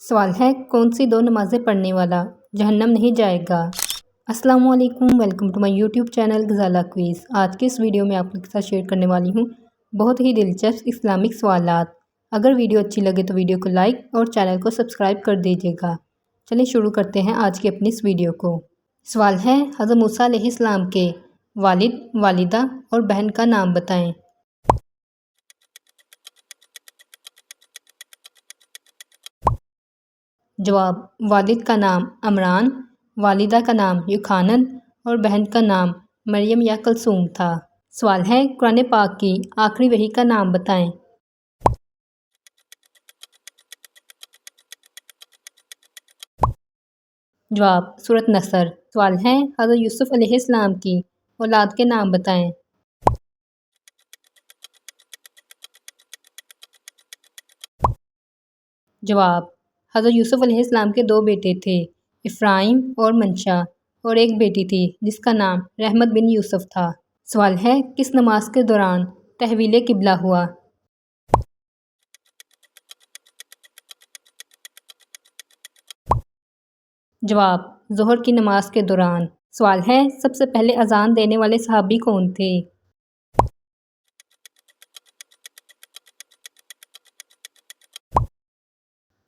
सवाल है, कौन सी दो नमाज़ें पढ़ने वाला जहन्नम नहीं जाएगा। अस्सलामुअलैकुम, welcome to my YouTube channel Ghazala quiz. आज के इस वीडियो में आपके साथ शेयर करने वाली हूँ बहुत ही दिलचस्प इस्लामिक सवालात। अगर वीडियो अच्छी लगे तो वीडियो को लाइक और चैनल को सब्सक्राइब कर दीजिएगा। चलिए शुरू करते हैं आज की अपनी इस वीडियो को। सवाल है, हज़रत मूसा अलैहिस्सलाम के वालिद, वालिदा और बहन का नाम बताएँ। जवाब, वालिद का नाम अमरान, वालिदा का नाम युखानन और बहन का नाम मरियम या कलसूम था। सवाल है, कुरान पाक की आखिरी वही का नाम बताएं। जवाब, सूरत नसर। सवाल है, हज़रत यूसुफ अलैहिस्सलाम की औलाद के नाम बताएं। जवाब, हज़रत यूसुफ अलैहिस्सलाम के दो बेटे थे, इफ़्राइम और मंशा, और एक बेटी थी जिसका नाम रहमत बिन यूसुफ था। सवाल है, किस नमाज के दौरान तहवील किबला हुआ। जवाब, ज़ोहर की नमाज के दौरान। सवाल है, सबसे पहले अजान देने वाले सहाबी कौन थे।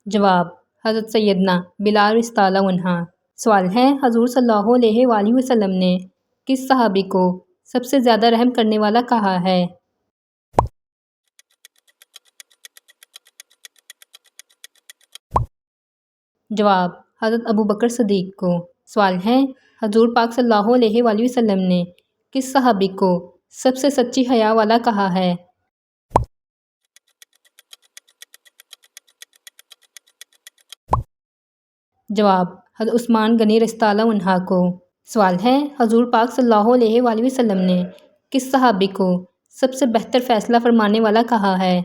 जवाब, हज़रत सैयदना बिलाल रज़ियल्लाहु अन्हा। सवाल है, हजूर सल्लल्लाहु अलैहि वसल्लम ने किस सहाबी को सबसे ज़्यादा रहम करने वाला कहा है। जवाब, हज़रत अबू बकर सदीक़ को। सवाल है, हजूर पाक सल्लल्लाहु अलैहि वसल्लम ने किस सहाबी को सबसे सच्ची हया वाला कहा है। जवाब, हज़रत उस्मान गनी रज़ियल्लाहु अन्हा को। सवाल है, हजूर पाक सल्लल्लाहु अलैहि वसल्लम ने किस सहाबी को सबसे बेहतर फ़ैसला फरमाने वाला कहा है।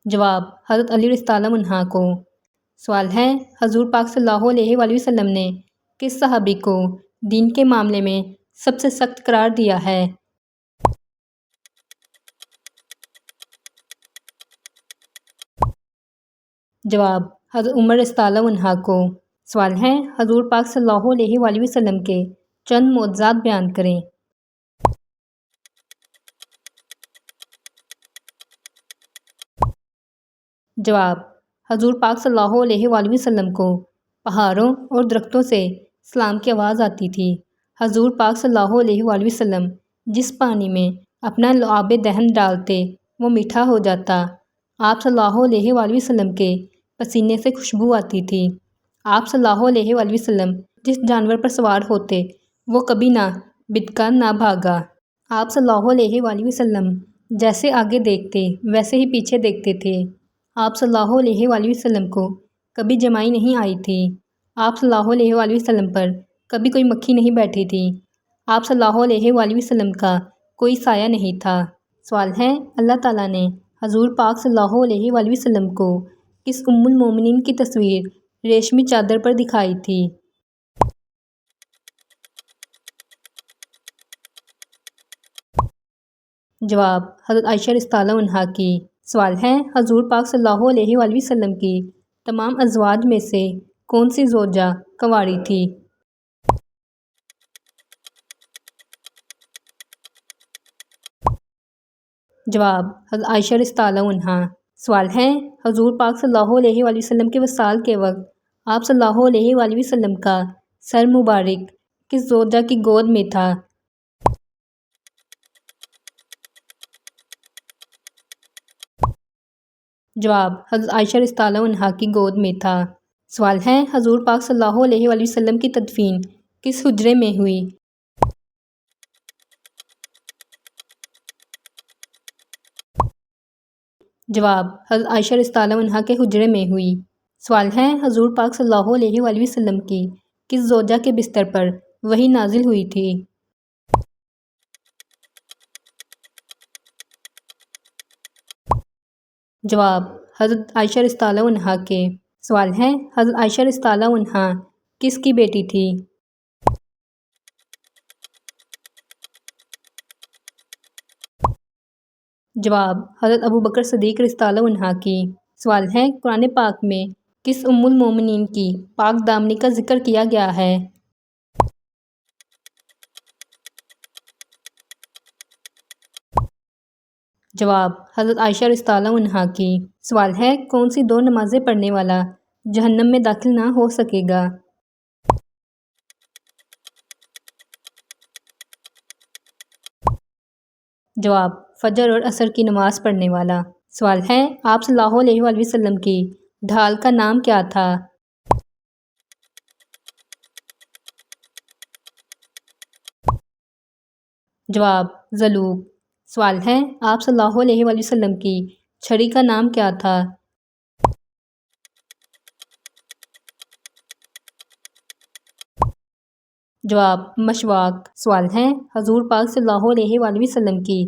जवाब, हज़रत अली रज़ियल्लाहु अन्हा को। सवाल है, हजूर पाक सल्लल्लाहु अलैहि वसल्लम ने किस सहाबी को दीन के मामले में सबसे सख्त करार दिया है। जवाब, हज़रत उमर रज़ियल्लाहु अन्हा को। सवाल है, हजूर पाक सल्लल्लाहु अलैहि वसल्लम के चंद मोअज़्ज़ात बयान करें। जवाब, हजूर पाक सल्लल्लाहु अलैहि वसल्लम को पहाड़ों और दरख्तों से सलाम की आवाज़ आती थी। हजूर पाक सल्लल्लाहु अलैहि वसल्लम जिस पानी में अपना लुआब दहन डालते वो मीठा हो जाता। आप सल्लल्लाहु अलैहि वसल्लम के पसीने से खुशबू आती थी। आप सल्लल्लाहु अलैहि वसल्लम जिस जानवर पर सवार होते वो कभी ना बिदका ना भागा। आप सल्लल्लाहु अलैहि वसल्लम जैसे आगे देखते वैसे ही पीछे देखते थे। आप सल्लल्लाहु अलैहि वसल्लम को कभी जमाई नहीं आई थी। आप सल्लल्लाहु अलैहि वसल्लम पर कभी कोई मक्खी नहीं बैठी थी। आप सल्लल्लाहु अलैहि वसल्लम का कोई साया नहीं था। सवाल है, अल्लाह ताला ने हजूर पाक सल्लल्लाहु अलैहि वसल्लम को किस उम्मुल मोमिनीन की तस्वीर रेशमी चादर पर दिखाई थी। जवाब, हज़रत आयशा रज़ियल्लाहु अन्हा की। सवाल है, हजूर पाक सल्लल्लाहु अलैहि वसल्लम की तमाम अज़वाज में से कौन सी ज़ौजा कंवारी थी। जवाब, हज़रत आयशा रज़ियल्लाहु अन्हा। सवाल है, हजूर पाक सल्लल्लाहु अलैहि वसल्लम के वसाल के वक्त आप सल्लल्लाहु अलैहि वसल्लम का सर मुबारक किस ज़ौजा की गोद में था। जवाब, हज़रत आयशा रज़ियल्लाहु अन्हा की गोद में था। सवाल है, हजूर पाक सल्लल्लाहु अलैहि वसल्लम की तदफीन किस हुजरे में हुई। जवाब, हज़रत आयशा रज़ियल्लाहु अन्हा के हुजरे में हुई। सवाल है, हजूर पाक सल्लल्लाहु अलैहि वसल्लम की किस ज़ौजा के बिस्तर पर वही नाजिल हुई थी। जवाब, हज़रत आयशा रज़ियल्लाहु अन्हा के। सवाल है, हज़रत आयशा रज़ियल्लाहु अन्हा किसकी बेटी थी। جواب: حضرت ابو بکر صدیق رضی اللہ عنہ کی۔ سوال ہے، قرآن پاک میں کس ام المومنین کی پاک دامنی کا ذکر کیا گیا ہے؟ جواب: حضرت عائشہ رضی اللہ عنہا کی۔ سوال ہے، کون سی دو نمازیں پڑھنے والا جہنم میں داخل نہ ہو سکے گا؟ جواب: فجر اور عصر کی نماز پڑھنے والا۔ سوال ہے، آپ صلی اللہ علیہ وآلہ وسلم کی ڈھال کا نام کیا تھا؟ جواب: ذلوق۔ سوال ہے، آپ صلی اللہ علیہ وآلہ وسلم کی چھڑی کا نام کیا تھا؟ جواب: مشواک۔ سوال ہے، حضور پاک صلی اللہ علیہ وآلہ وسلم کی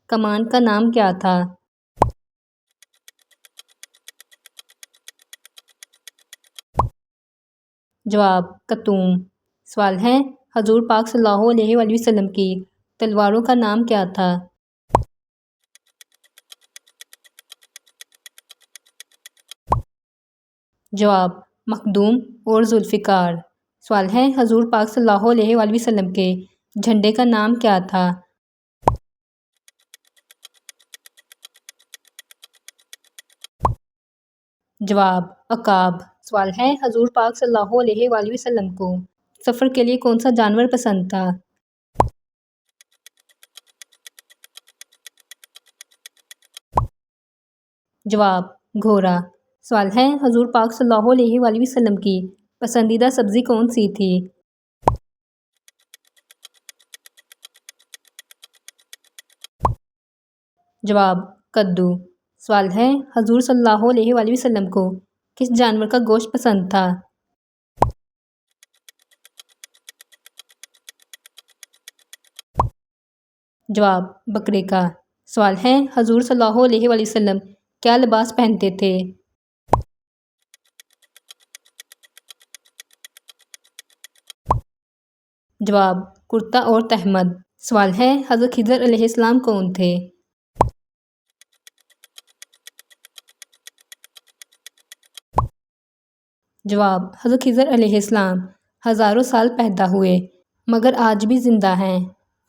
کمان کا نام کیا تھا؟ جواب: کتوم۔ سوال ہے، حضور پاک صلی اللہ علیہ وآلہ وسلم کی تلواروں کا نام کیا تھا؟ جواب: مخدوم اور ذوالفقار۔ سوال ہے، حضور پاک صلی اللہ علیہ وآلہ وسلم کے جھنڈے کا نام کیا تھا؟ جواب: عقاب۔ سوال ہے، حضور پاک صلی اللہ علیہ وآلہ وسلم کو سفر کے لیے کون سا جانور پسند تھا؟ جواب: گھوڑا۔ سوال ہے، حضور پاک صلی اللہ علیہ وآلہ وسلم کی پسندیدہ سبزی کون سی تھی؟ جواب: کدو۔ سوال ہے، حضور صلی اللہ علیہ وآلہ وسلم کو کس جانور کا گوشت پسند تھا؟ جواب: بکرے کا۔ سوال ہے، حضور صلی اللہ علیہ وآلہ وسلم کیا لباس پہنتے تھے؟ جواب: کرتا اور تہمد۔ سوال ہے، حضرت خضر علیہ السلام کون تھے؟ جواب: حضرت خضر علیہ السلام ہزاروں سال پیدا ہوئے مگر آج بھی زندہ ہیں۔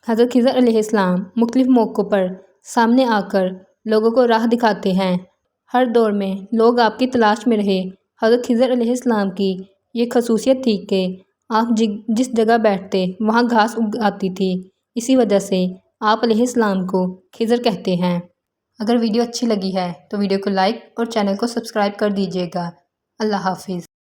حضرت خضر علیہ السلام مختلف موقعوں پر سامنے آ کر لوگوں کو راہ دکھاتے ہیں۔ ہر دور میں لوگ آپ کی تلاش میں رہے۔ حضرت خضر علیہ السلام کی یہ خصوصیت تھی کہ آپ جس جگہ بیٹھتے وہاں گھاس اگ آتی تھی، اسی وجہ سے آپ علیہ السلام کو خضر کہتے ہیں۔ اگر ویڈیو اچھی لگی ہے تو ویڈیو کو لائک اور چینل کو سبسکرائب کر دیجیے گا۔ اللہ حافظ۔